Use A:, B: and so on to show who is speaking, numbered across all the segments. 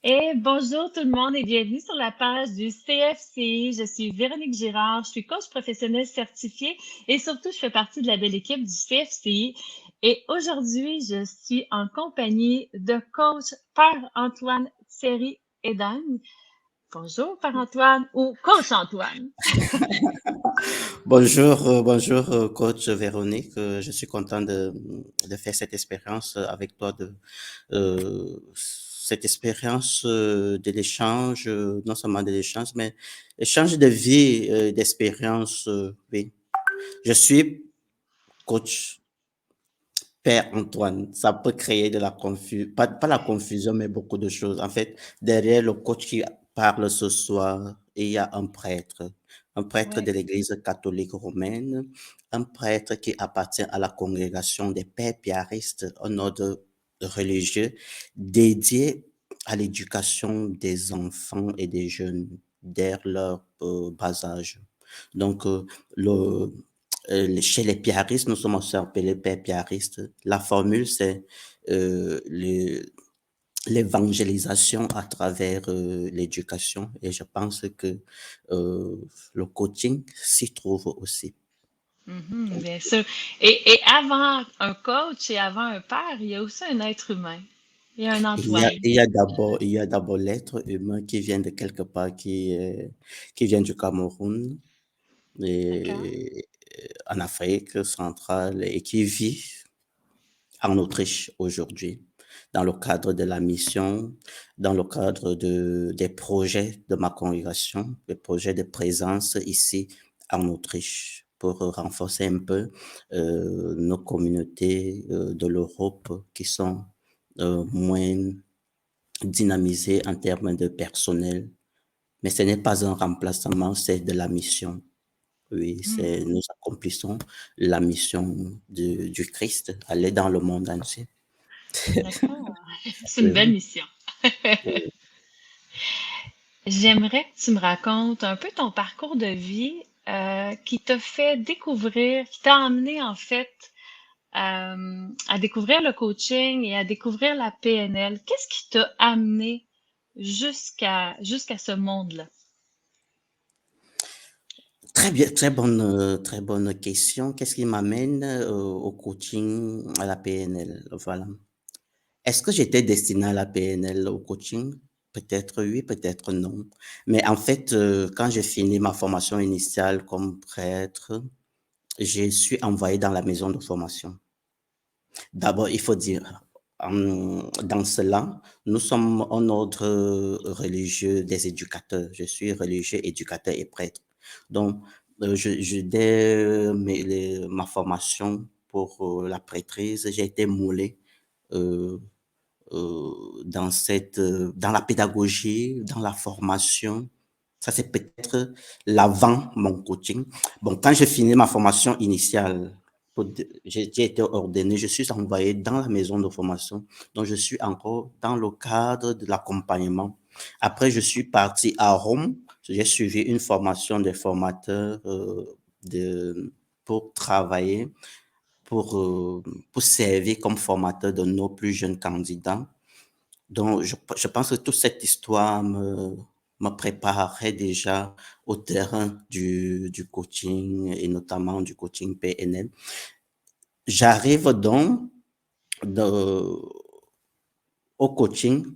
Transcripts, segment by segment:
A: Et bonjour tout le monde et bienvenue sur la page du CFCI. Je suis Véronique Girard, je suis coach professionnel certifié et surtout je fais partie de la belle équipe du CFCI. Et aujourd'hui, je suis en compagnie de coach Père Antoine Thierry Edagne. Bonjour Père Antoine ou coach Antoine.
B: Bonjour, coach Véronique. Je suis content de faire cette expérience avec toi, cette expérience de l'échange, non seulement de l'échange, mais échange de vie, d'expérience. Oui. Je suis coach Père Antoine. Ça peut créer de la confusion, pas la confusion, mais beaucoup de choses. En fait, derrière le coach qui parle ce soir, il y a un prêtre
A: Ouais.
B: de l'Église catholique romaine, un prêtre qui appartient à la congrégation des Pères Piaristes, un ordre religieux dédié à l'éducation des enfants et des jeunes dès leur bas âge. Donc, le, chez les piaristes, nous sommes aussi appelés pères piaristes. La formule, c'est l'évangélisation à travers l'éducation. Et je pense que euh, le coaching s'y trouve aussi.
A: Mhm, bien sûr. Et avant un coach et avant un père, il y a aussi un être humain. Il y a un Antoine.
B: Il y a d'abord l'être humain qui vient de quelque part, qui vient du Cameroun,
A: D'accord?
B: et, en Afrique centrale, et qui vit en Autriche aujourd'hui, dans le cadre de la mission, dans le cadre des projets de ma congrégation, des projets de présence ici en Autriche, pour renforcer un peu nos communautés de l'Europe qui sont moins dynamisées en termes de personnel. Mais ce n'est pas un remplacement, c'est de la mission. Oui,
A: Hmm,
B: nous accomplissons la mission du Christ, aller dans le monde entier.
A: d'accord. C'est une belle
B: Oui,
A: mission.
B: oui.
A: J'aimerais que tu me racontes un peu ton parcours de vie qui t'a fait découvrir, qui t'a amené en fait à découvrir le coaching et à découvrir la PNL. Qu'est-ce qui t'a amené jusqu'à ce monde-là?
B: Très bien, très bonne question. Qu'est-ce qui m'amène au coaching, à la PNL? Voilà. Est-ce que j'étais destiné à la PNL, au coaching? Peut-être oui, peut-être non. Mais en fait, quand j'ai fini ma formation initiale comme prêtre, je suis envoyé dans la maison de formation. D'abord, il faut dire, dans cela, nous sommes un ordre religieux des éducateurs. Je suis religieux, éducateur et prêtre. Donc, dès ma formation pour la prêtrise, j'ai été moulé euh, dans la pédagogie, dans la formation. Ça, c'est peut-être l'avant mon coaching. Bon, quand j'ai fini ma formation initiale, j'ai été ordonné, je suis envoyé dans la maison de formation. Donc, je suis encore dans le cadre de l'accompagnement. Après, je suis parti à Rome. J'ai suivi une formation des formateurs pour travailler pour servir comme formateur de nos plus jeunes candidats. Donc, je pense que toute cette histoire me préparait déjà au terrain du coaching et notamment du coaching PNL. J'arrive donc de- au coaching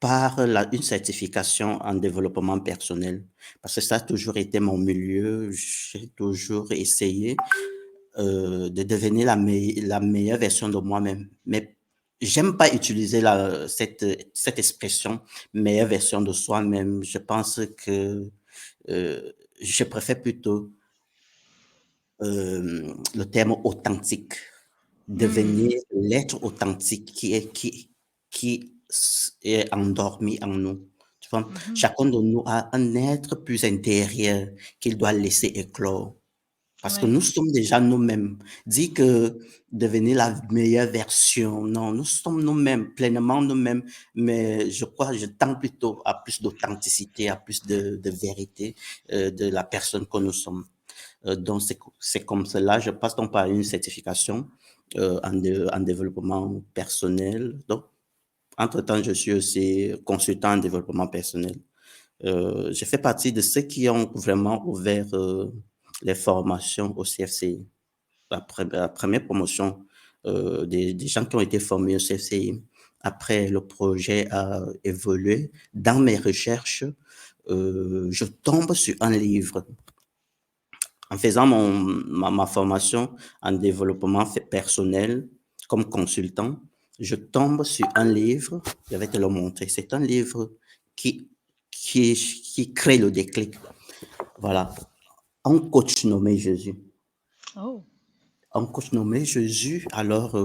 B: par une certification en développement personnel parce que ça a toujours été mon milieu. J'ai toujours essayé de devenir la meilleure version de moi-même. Mais j'aime pas utiliser cette expression meilleure version de soi-même. Je pense que je préfère plutôt le terme authentique.
A: Hmm,
B: Devenir l'être authentique est endormi en nous. Tu vois,
A: mhm.
B: chacun de nous a un être plus intérieur qu'il doit laisser éclore. Parce que
A: Ouais.
B: nous sommes déjà nous-mêmes. Dit que devenir la meilleure version, non, nous sommes nous-mêmes, pleinement nous-mêmes, mais je crois, je tends plutôt à plus d'authenticité, à plus de vérité de la personne que nous sommes. Donc, c'est comme cela, je passe donc par une certification en développement personnel. Donc, Entre-temps, je suis aussi consultant en développement personnel. Je fais partie de ceux qui ont vraiment ouvert les formations au CFCI. La première promotion des gens qui ont été formés au CFCI. Après, le projet a évolué. Dans mes recherches, je tombe sur un livre. En faisant ma formation en développement personnel comme consultant, je tombe sur un livre, je vais te le montrer. C'est un livre qui, qui crée le déclic. Voilà. Un coach nommé Jésus.
A: Oh.
B: Un coach nommé Jésus, alors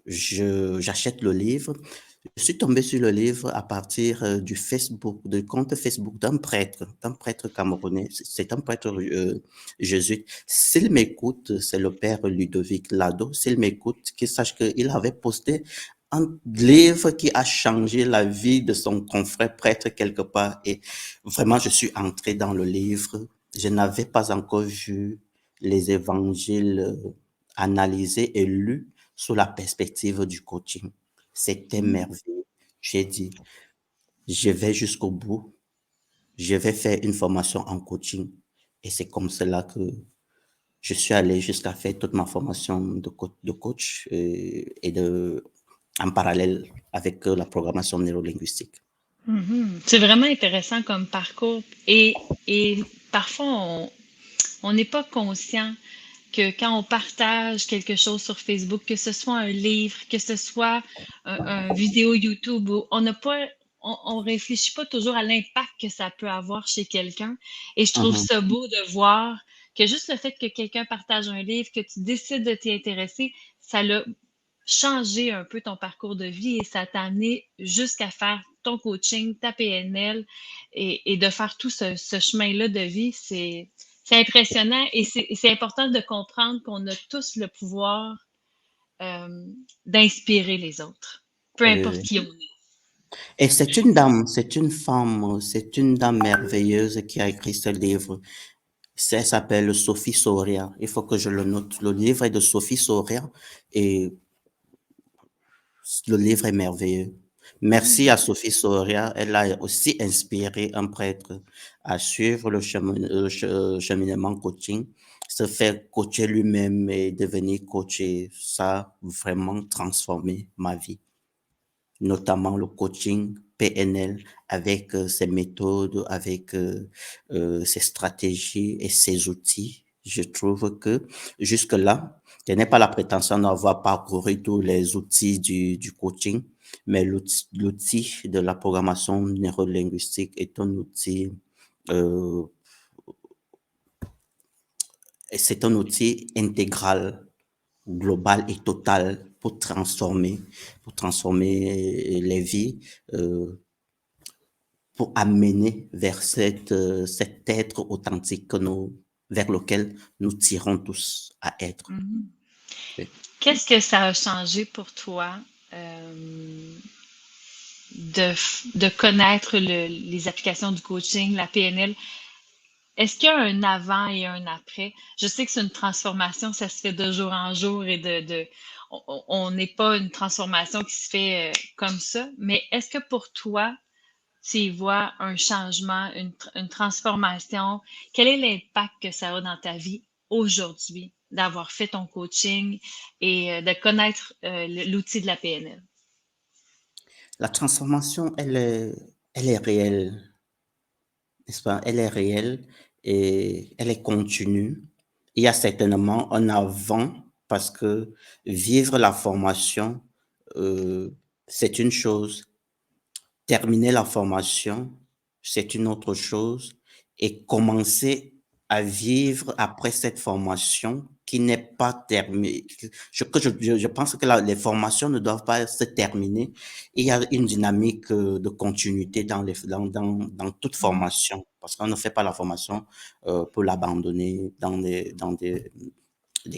B: j'achète le livre. Je suis tombé sur le livre à partir du Facebook, du compte Facebook d'un prêtre camerounais. C'est un prêtre jésuite. S'il m'écoute, c'est le père Ludovic Lado. S'il m'écoute, qu'il sache qu'il avait posté un livre qui a changé la vie de son confrère prêtre quelque part. Et vraiment, je suis entré dans le livre. Je n'avais pas encore vu les évangiles analysés et lus sous la perspective du coaching. C'était
A: Mm.
B: merveilleux. J'ai dit, je vais jusqu'au bout, je vais faire une formation en coaching. Et c'est comme cela que je suis allé jusqu'à faire toute ma formation de coach en parallèle avec la programmation neurolinguistique.
A: Mhm. C'est vraiment intéressant comme parcours et parfois on n'est pas conscient que quand on partage quelque chose sur Facebook, que ce soit un livre, que ce soit un vidéo YouTube, on n'a pas, on réfléchit pas toujours à l'impact que ça peut avoir chez quelqu'un. Et je trouve
B: Mhm,
A: ça beau de voir que juste le fait que quelqu'un partage un livre, que tu décides de t'y intéresser, ça l'a changé un peu ton parcours de vie et ça t'a amené jusqu'à faire ton coaching, ta PNL et de faire tout ce chemin-là de vie. C'est impressionnant et c'est important de comprendre qu'on a tous le pouvoir euh, d'inspirer les autres, peu
B: oui,
A: importe
B: oui.
A: qui on est.
B: Et c'est une dame, c'est une femme, c'est une dame merveilleuse qui a écrit ce livre. Ça s'appelle Sophie Soria. Il faut que je le note. Le livre est de Sophie Soria et le livre est merveilleux. Merci à
A: Mhm.
B: Sophie Soria. Elle a aussi inspiré un prêtre à suivre cheminement coaching, se faire coacher lui-même et devenir coach. Et ça a vraiment transformé ma vie, notamment le coaching PNL avec ses méthodes, avec ses stratégies et ses outils. Je trouve que jusque-là, je n'ai pas la prétention d'avoir parcouru tous les outils du coaching, mais l'outil de la programmation neurolinguistique est un outil, euh, c'est un outil intégral, global et total pour transformer les vies, euh, pour amener vers cet être authentique vers lequel nous tirons tous à être.
A: Mhm.
B: Oui.
A: Qu'est-ce que ça a changé pour toi euh, de connaître les applications du coaching, la PNL? Est-ce qu'il y a un avant et un après? Je sais que c'est une transformation, ça se fait de jour en jour et on n'est pas une transformation qui se fait comme ça, mais est-ce que pour toi, tu y vois un changement, une transformation? Quel est l'impact que ça a dans ta vie aujourd'hui d'avoir fait ton coaching et de connaître l'outil de la PNL?
B: La transformation, elle est réelle, n'est-ce pas? Elle est réelle et elle est continue. Il y a certainement un avant parce que vivre la formation, euh, c'est une chose. Terminer la formation, c'est une autre chose et commencer à vivre après cette formation qui n'est pas terminée. Je pense que les formations ne doivent pas se terminer. Il y a une dynamique de continuité dans toute
A: Mhm.
B: formation parce qu'on ne fait pas la formation pour l'abandonner dans des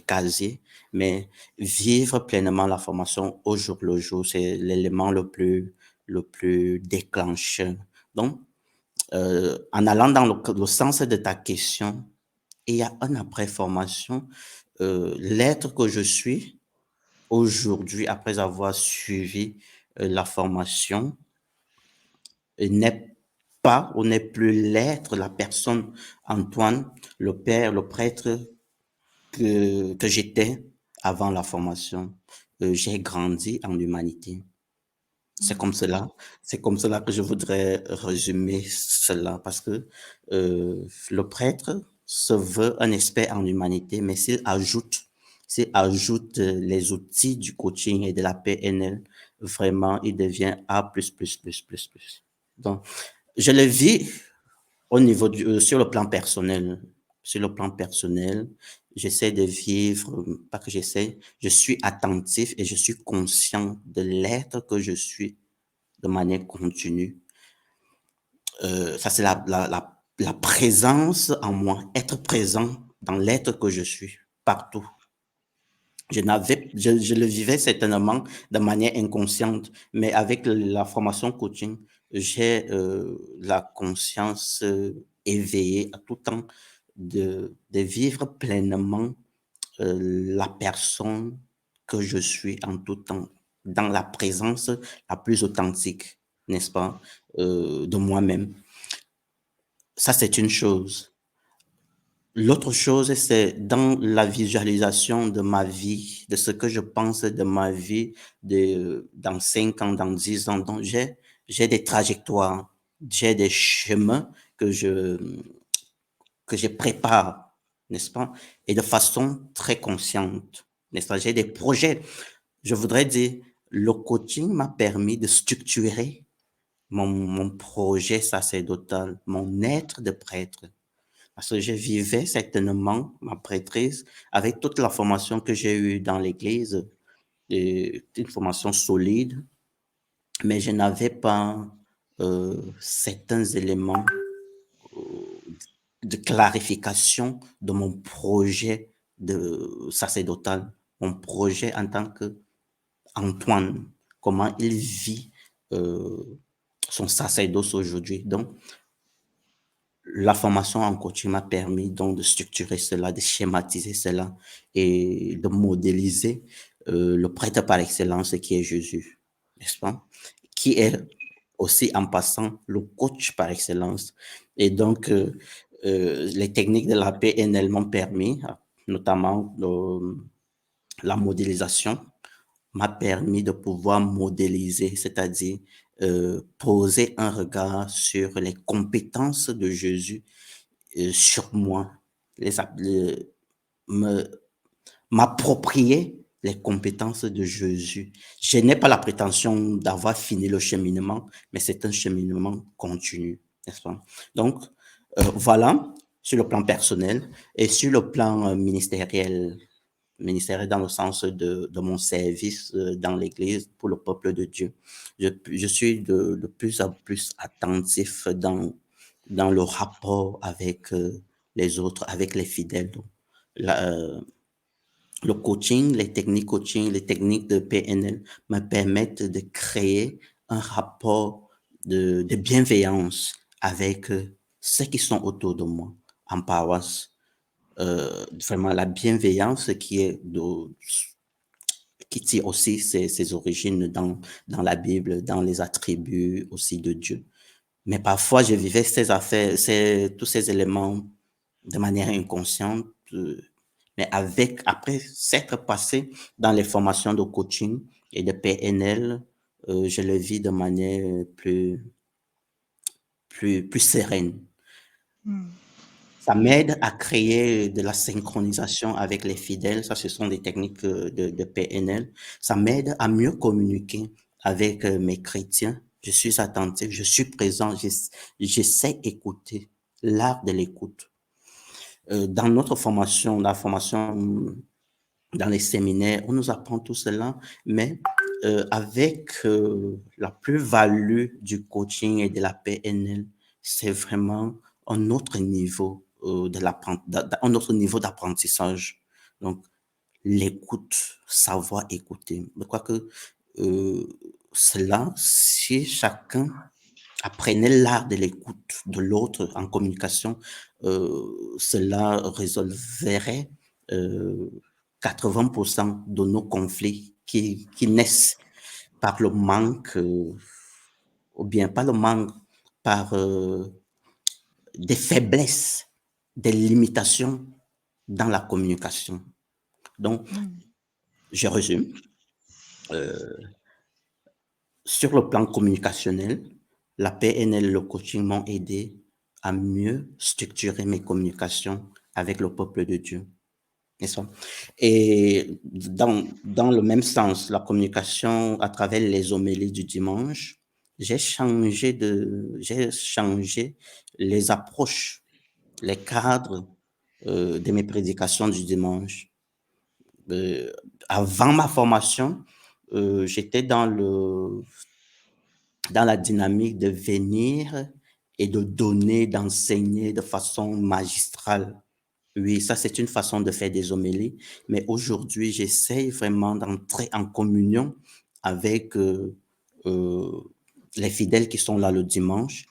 B: casiers, mais vivre pleinement la formation au jour le jour, c'est l'élément le plus déclencheur. Donc, en allant dans le sens de ta question, il y a un après-formation. L'être que je suis aujourd'hui, après avoir suivi la formation n'est pas ou n'est plus l'être, la personne Antoine, le père, le prêtre que j'étais avant la formation. J'ai grandi en humanité. C'est comme
A: Mm.
B: cela, c'est comme cela que je voudrais résumer cela, parce que le prêtre se veut un expert en humanité, mais s'il ajoute les outils du coaching et de la PNL, vraiment, il devient A++++++. Donc, je le vis au niveau sur le plan personnel. Sur le plan personnel, j'essaie de vivre, pas que j'essaie, je suis attentif et je suis conscient de l'être que je suis de manière continue. Ça, c'est la présence en moi, être présent dans l'être que je suis, partout. Je le vivais certainement de manière inconsciente, mais avec la formation coaching, j'ai la conscience éveillée à tout temps de vivre pleinement la personne que je suis en tout temps, dans la présence la plus authentique, n'est-ce pas, de moi-même. Ça, c'est une chose. L'autre chose, c'est dans la visualisation de ma vie, de ce que je pense de ma vie dans 5 ans, dans 10 ans. Donc, j'ai des trajectoires, j'ai des chemins que je prépare, n'est-ce pas? Et de façon très consciente, n'est-ce pas? J'ai des projets. Je voudrais dire, le coaching m'a permis de structurer mon projet sacerdotal, mon être de prêtre. Parce que je vivais certainement ma prêtrise avec toute la formation que j'ai eue dans l'Église, une formation solide, mais je n'avais pas certains éléments de clarification de mon projet de sacerdotal, mon projet en tant que Antoine, comment il vit son sacerdoce aujourd'hui. Donc, la formation en coaching m'a permis donc de structurer cela, de schématiser cela et de modéliser le prêtre par excellence qui est Jésus, n'est-ce pas? Qui est aussi en passant le coach par excellence. Et donc, les techniques de la PNL m'ont permis, notamment la modélisation, m'a permis de pouvoir modéliser, c'est-à-dire poser un regard sur les compétences de Jésus sur moi, me, m'approprier les compétences de Jésus. Je n'ai pas la prétention d'avoir fini le cheminement, mais c'est un cheminement continu, n'est-ce pas? Donc, voilà, sur le plan personnel et sur le plan ministériel dans le sens de mon service dans l'Église pour le peuple de Dieu. Je suis de plus en plus attentif dans le rapport avec les autres, avec les fidèles. Donc, la, le coaching, les techniques coaching, les techniques de PNL me permettent de créer un rapport de bienveillance avec ceux qui sont autour de moi en paroisse. Vraiment la bienveillance qui tire aussi ses origines dans la Bible, dans les attributs aussi de Dieu. Mais parfois, je vivais ces affaires, tous ces éléments de manière inconsciente, mais après s'être passé dans les formations de coaching et de PNL, je le vis de manière plus sereine.
A: Mm.
B: Ça m'aide à créer de la synchronisation avec les fidèles. Ça, ce sont des techniques de PNL. Ça m'aide à mieux communiquer avec mes chrétiens. Je suis attentif, je suis présent, j'essaie d'écouter, l'art de l'écoute. Dans notre formation, la formation dans les séminaires, on nous apprend tout cela, mais avec la plus-value du coaching et de la PNL, c'est vraiment un autre niveau un autre niveau d'apprentissage. Donc, l'écoute, savoir écouter. Je crois que euh, cela, si chacun apprenait l'art de l'écoute de l'autre en communication, cela résolverait euh, 80% de nos conflits qui naissent par le manque, ou bien pas le manque, par des faiblesses, des limitations dans la communication. Donc,
A: Mm.
B: je résume. Sur le plan communicationnel, la PNL, le coaching m'ont aidé à mieux structurer mes communications avec le peuple de Dieu, n'est-ce pas? Et dans le même sens, la communication à travers les homélies du dimanche, j'ai changé les approches, les cadres de mes prédications du dimanche. Euh, Avant ma formation, j'étais dans la dynamique de venir et de donner, d'enseigner de façon magistrale. Oui, ça, c'est une façon de faire des homélies, mais aujourd'hui, j'essaye vraiment d'entrer en communion avec euh, les fidèles qui sont là le dimanche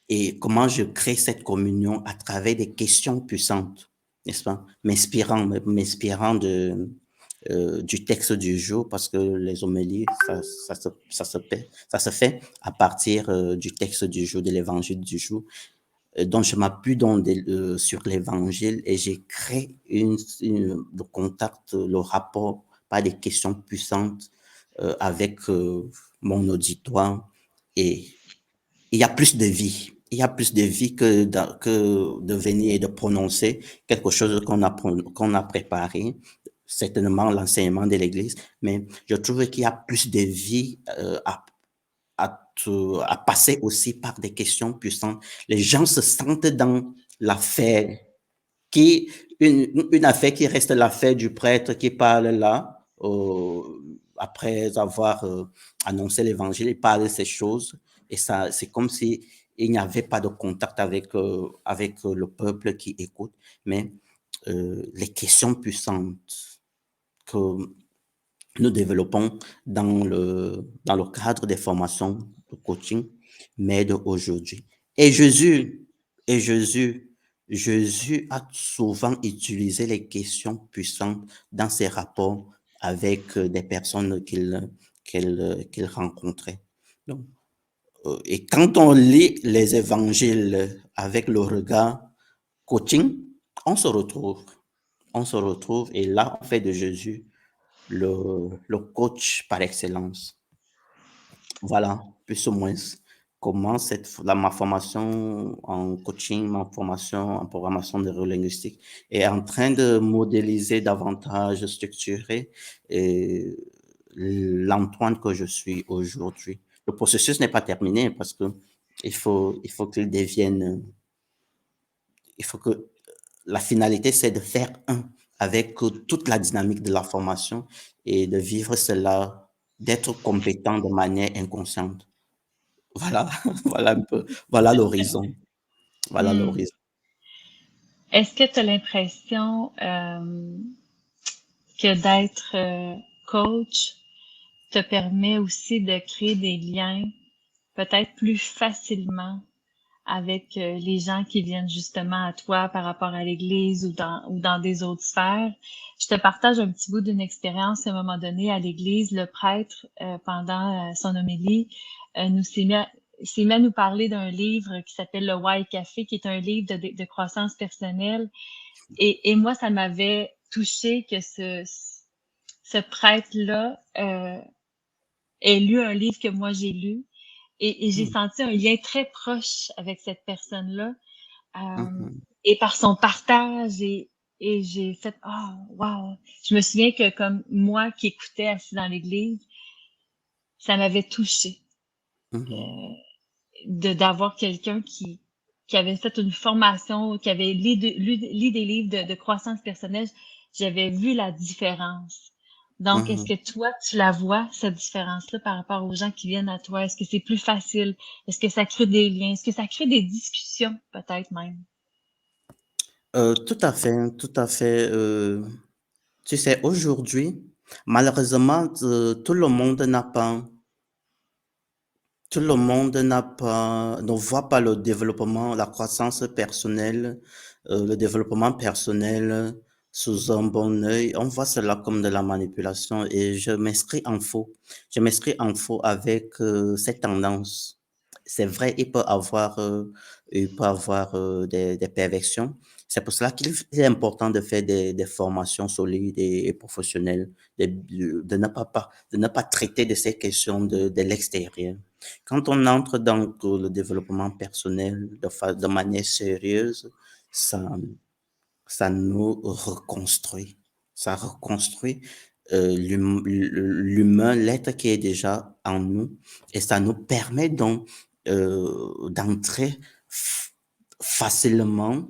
B: et comment je crée cette communion à travers des questions puissantes, n'est-ce pas? M'inspirant du texte du jour, parce que les homélies, ça se fait à partir du texte du jour, de l'évangile du jour. Donc, je m'appuie sur l'évangile et j'ai créé le contact, le rapport par des questions puissantes avec mon auditoire et il y a plus de vie. Il y a plus de vie que de venir et de prononcer quelque chose qu'on a préparé, certainement l'enseignement de l'Église, mais je trouve qu'il y a plus de vie à passer aussi par des questions puissantes. Les gens se sentent dans l'affaire, qui, une affaire qui reste l'affaire du prêtre qui parle là, après avoir annoncé l'évangile, il parle de ces choses, et ça, c'est comme si il n'y avait pas de contact avec le peuple qui écoute, mais les questions puissantes que nous développons dans le cadre des formations de coaching m'aident aujourd'hui. Et Jésus, Jésus a souvent utilisé les questions puissantes dans ses rapports avec des personnes qu'il rencontrait. Donc, et quand on lit les évangiles avec le regard coaching, on se retrouve. On se retrouve et là, on fait de Jésus le coach par excellence. Voilà, plus ou moins comment ma formation en coaching, ma formation en programmation neurolinguistique est en train de modéliser davantage, structurer l'Antoine que je suis aujourd'hui. Le processus n'est pas terminé parce que il faut qu'il devienne, il faut que la finalité, c'est de faire un avec toute la dynamique de la formation et de vivre cela, d'être compétent de manière inconsciente. Voilà, voilà un peu, voilà l'horizon. Voilà
A: Mm.
B: l'horizon.
A: Est-ce que tu as l'impression que d'être coach te permet aussi de créer des liens peut-être plus facilement avec les gens qui viennent justement à toi par rapport à l'Église ou dans des autres sphères? Je te partage un petit bout d'une expérience à un moment donné à l'Église. Le prêtre, pendant son homélie, nous s'est mis à nous parler d'un livre qui s'appelle Le Why Café, qui est un livre de croissance personnelle. Et moi, ça m'avait touché que ce prêtre-là ait lu un livre que moi j'ai lu. Et j'ai
B: Mhm,
A: senti un lien très proche avec cette personne-là.
B: mhm,
A: Et par son partage et j'ai fait ah wow. Je me souviens que comme moi qui écoutais assis dans l'église, ça m'avait touchée
B: mhm,
A: de d'avoir quelqu'un qui avait fait une formation, qui avait lu des livres de croissance personnelle. J'avais vu la différence. Donc, est-ce
B: mhm.
A: que toi, tu la vois, cette différence-là, par rapport aux gens qui viennent à toi? Est-ce que c'est plus facile? Est-ce que ça crée des liens? Est-ce que ça crée des discussions, peut-être même?
B: Tout à fait, tout à fait. Tu sais, aujourd'hui, malheureusement, tout le monde ne voit pas le développement, la croissance personnelle, le développement personnel. sous un bon œil. On voit cela comme de la manipulation et je m'inscris en faux. Je m'inscris en faux avec cette tendance. C'est vrai, il peut avoir des perversions. C'est pour cela qu'il est important de faire des formations solides et professionnelles, de ne pas traiter de ces questions de l'extérieur. Quand on entre dans le développement personnel de manière sérieuse, ça, ça nous reconstruit. Ça reconstruit l'humain, l'être qui est déjà en nous, et ça nous permet donc d'entrer facilement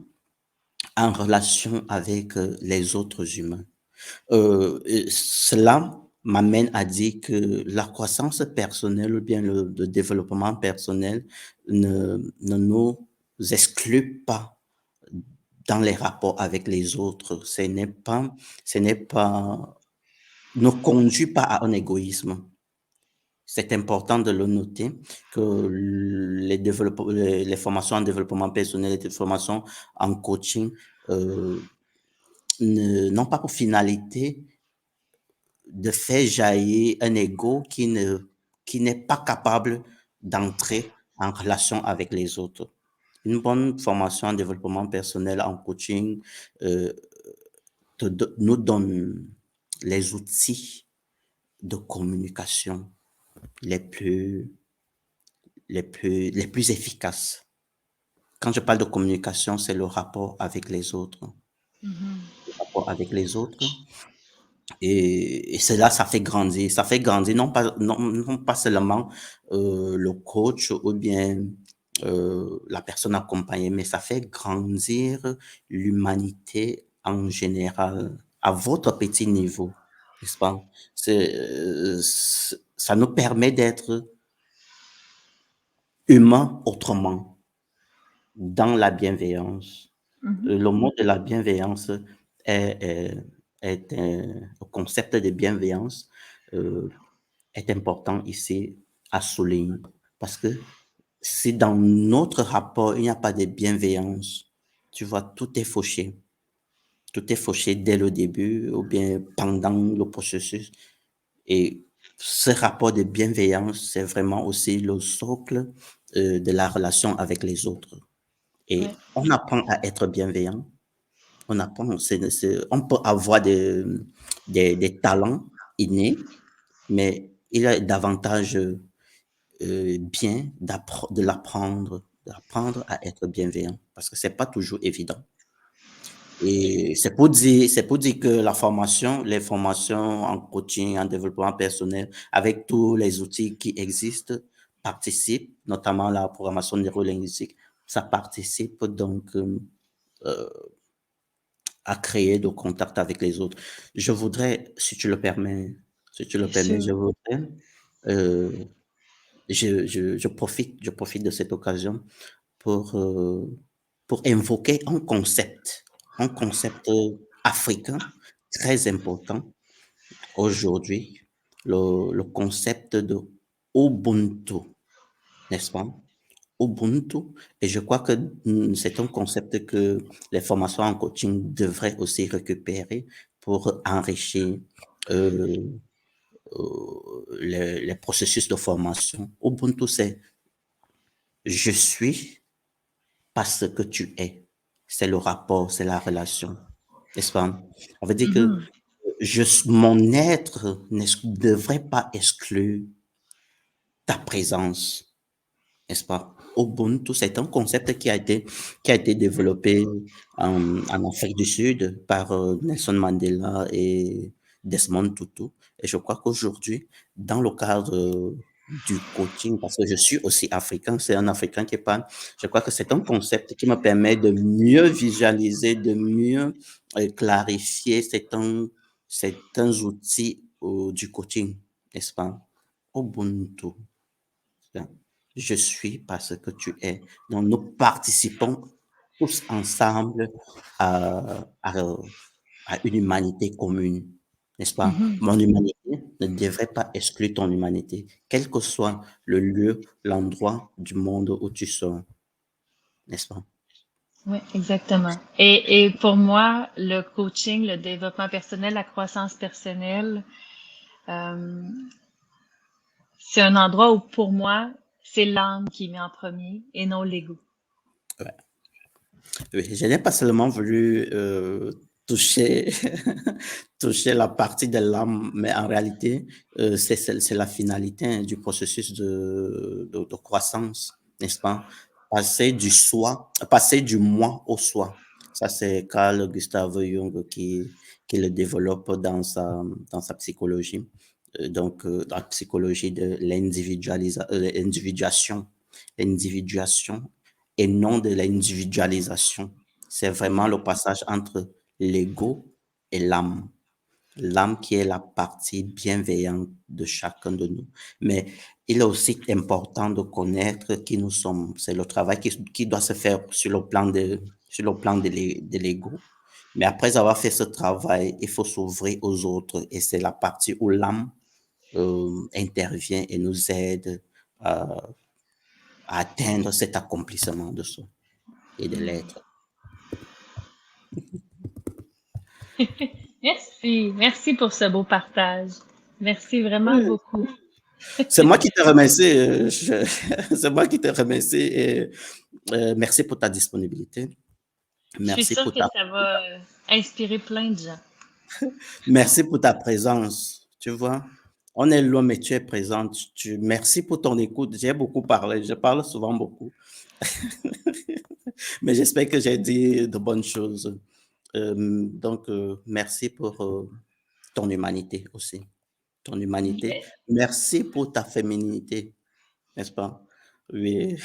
B: en relation avec les autres humains. Et cela m'amène à dire que la croissance personnelle ou bien le développement personnel ne nous exclut pas dans les rapports avec les autres. Ce n'est pas, ne conduit pas à un égoïsme. C'est important de le noter que les formations en développement personnel et les formations en coaching n'ont pas pour finalité de faire jaillir un ego qui n'est pas capable d'entrer en relation avec les autres. Une bonne formation en développement personnel, en coaching, euh, nous donne les outils de communication les plus, les plus efficaces. Quand je parle de communication, c'est le rapport avec les autres.
A: Mhm.
B: Le rapport avec les autres. Et cela, ça fait grandir. Ça fait grandir non pas seulement le coach ou bien la personne accompagnée, mais ça fait grandir l'humanité en général à votre petit niveau, n'est-ce pas? Ça nous permet d'être humains autrement, dans la bienveillance.
A: Mhm.
B: Le mot de la bienveillance est, est, est le concept de bienveillance euh, est important ici à souligner parce que si dans notre rapport, il n'y a pas de bienveillance, tu vois, tout est fauché. Tout est fauché dès le début ou bien pendant le processus. Et ce rapport de bienveillance, c'est vraiment aussi le socle de la relation avec les autres.
A: Ouais.
B: Et on apprend à être bienveillant. On apprend, on peut avoir des talents innés, mais il est davantage bien d'apprendre à être bienveillant parce que c'est pas toujours évident. Et c'est pour dire que les formations en coaching, en développement personnel, avec tous les outils qui existent, participent, notamment la programmation neurolinguistique, ça participe donc à créer de contact avec les autres. Je voudrais, si tu le permets, si tu le
A: Bien
B: permets, je
A: sûr.
B: voudrais, euh, je profite de cette occasion pour, euh, pour invoquer un concept africain très important aujourd'hui, le concept de Ubuntu, n'est-ce pas? Ubuntu, et je crois que c'est un concept que les formations en coaching devraient aussi récupérer pour enrichir euh, les processus de formation. Ubuntu, c'est je suis parce que tu es. C'est le rapport, c'est la relation, n'est-ce pas? On veut dire que
A: Mhm.
B: mon être ne devrait pas exclure ta présence, n'est-ce pas? Ubuntu, c'est un concept qui a été développé en Afrique du Sud par Nelson Mandela et Desmond Tutu. Et je crois qu'aujourd'hui, dans le cadre du coaching, parce que je suis aussi africain, c'est un Africain qui parle, je crois que c'est un concept qui me permet de mieux visualiser, de mieux clarifier. C'est un outil du coaching, n'est-ce pas? Ubuntu. Bien. Je suis parce que tu es. Donc, nous participons tous ensemble à, à une humanité commune, n'est-ce pas?
A: Mhm.
B: Mon humanité ne devrait pas exclure ton humanité, quel que soit le lieu, l'endroit du monde où tu sors, n'est-ce pas?
A: Oui, exactement. Et pour moi, le coaching, le développement personnel, la croissance personnelle, euh, c'est un endroit où, pour moi, c'est l'âme qui est mis en premier et non l'ego.
B: Ouais. Oui, je n'ai pas seulement voulu toucher, toucher la partie de l'âme, mais en réalité, c'est la finalité hein, du processus de croissance, n'est-ce pas? Passer du soi, passer du moi au soi. Ça, c'est Carl Gustav Jung qui le développe dans sa psychologie. Dans la psychologie de l'individuation, l'individuation et non de l'individualisation. C'est vraiment le passage entre l'ego et l'âme. L'âme qui est la partie bienveillante de chacun de nous. Mais il est aussi important de connaître qui nous sommes. C'est le travail qui doit se faire sur le plan de l'ego. Mais après avoir fait ce travail, il faut s'ouvrir aux autres. Et c'est la partie où l'âme intervient et nous aide à atteindre cet accomplissement de soi et de l'être.
A: Merci, merci pour ce beau partage. Merci vraiment beaucoup.
B: C'est moi qui te remercie. C'est moi qui te remercie et merci pour ta disponibilité.
A: Je suis
B: Merci
A: sûre
B: pour
A: que ça va inspirer plein de gens.
B: merci pour ta présence. Tu vois, on est loin, mais tu es présente. Merci pour ton écoute. J'ai beaucoup parlé. Je parle souvent beaucoup. Mais j'espère que j'ai dit de bonnes choses. Merci pour ton humanité aussi. Ton humanité. Merci pour ta féminité, n'est-ce pas? Oui.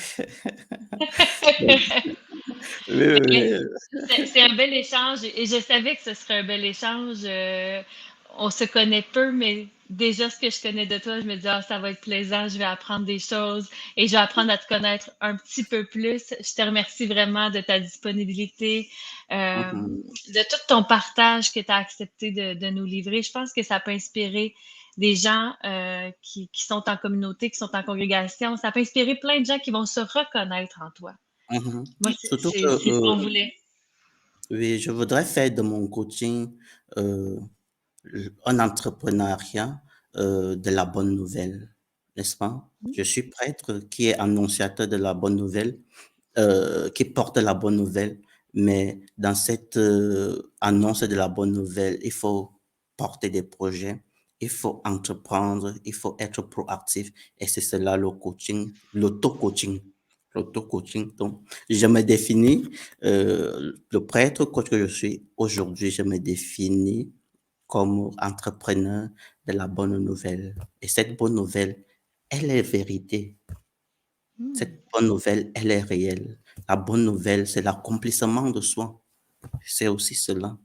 B: Oui, oui, oui.
A: C'est un bel échange et je savais que ce serait un bel échange. On se connaît peu, mais déjà ce que je connais de toi, je me dis, ah, ça va être plaisant, je vais apprendre des choses et je vais apprendre à te connaître un petit peu plus. Je te remercie vraiment de ta disponibilité,
B: Mhm,
A: de tout ton partage que tu as accepté de nous livrer. Je pense que ça peut inspirer des gens qui sont en communauté, qui sont en congrégation. Ça peut inspirer plein de gens qui vont se reconnaître en toi.
B: mhm.
A: Moi,
B: Surtout que
A: c'est ce qu'on voulait.
B: oui, je voudrais faire de mon coaching euh, un entrepreneuriat de la bonne nouvelle, n'est-ce pas? Je suis prêtre qui est annonciateur de la bonne nouvelle, qui porte la bonne nouvelle, mais dans cette annonce de la bonne nouvelle, il faut porter des projets, il faut entreprendre, il faut être proactif, et c'est cela le coaching, l'auto-coaching. L'auto-coaching. Donc, je me définis, le prêtre coach que je suis aujourd'hui, je me définis comme entrepreneur de la bonne nouvelle. Et cette bonne nouvelle, elle est vérité.
A: Hmm.
B: Cette bonne nouvelle, elle est réelle. La bonne nouvelle, c'est l'accomplissement de soi. C'est aussi cela.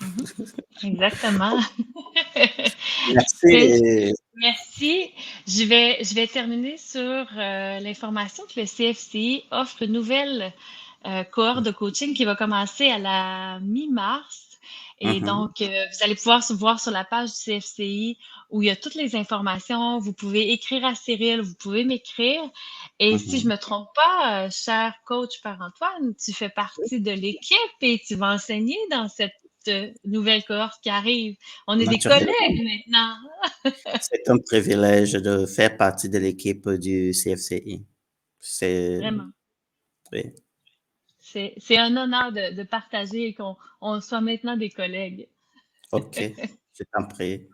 A: Mhm. Exactement. Ben,
B: Merci.
A: merci. Je vais terminer sur l'information que le CFCI offre une nouvelle cohorte de coaching qui va commencer à la mi-mars. Et
B: Mhm,
A: donc, vous allez pouvoir se voir sur la page du CFCI où il y a toutes les informations. Vous pouvez écrire à Cyril, vous pouvez m'écrire. Et si je
B: mhm.
A: me trompe pas, cher coach Par-Antoine, tu fais partie de l'équipe et tu vas enseigner dans cette nouvelle cohorte qui arrive. On est des
B: Naturellement,
A: collègues maintenant.
B: c'est un privilège de faire partie de l'équipe du CFCI. C'est,
A: Vraiment.
B: oui,
A: C'est un honneur de partager et qu'on soit maintenant des collègues.
B: ok, je t'en prie.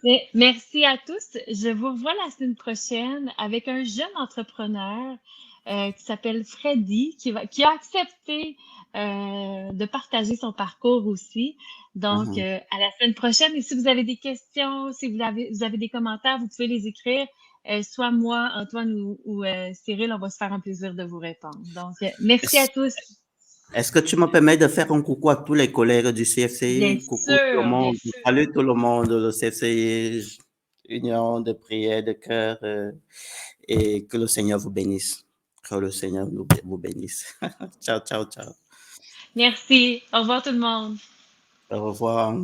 A: Mais merci à tous. Je vous revois la semaine prochaine avec un jeune entrepreneur qui s'appelle Freddy, qui a accepté de partager son parcours aussi. Donc,
B: Mhm.
A: à la semaine prochaine. Et si vous avez des questions, si vous avez des commentaires, vous pouvez les écrire. Soit moi, Antoine ou Cyril, on va se faire un plaisir de vous répondre. Donc, merci à tous.
B: Est-ce que tu me permets de faire un coucou à tous les collègues du
A: Bien
B: CFCI? Coucou tout le
A: sûr, bien
B: monde.
A: sûr.
B: Salut tout le monde, le CFCI, Union de prière de cœur, et que le Seigneur vous bénisse. Que le Seigneur vous bénisse. Ciao, ciao, ciao.
A: Merci. Au revoir tout le monde.
B: Au revoir.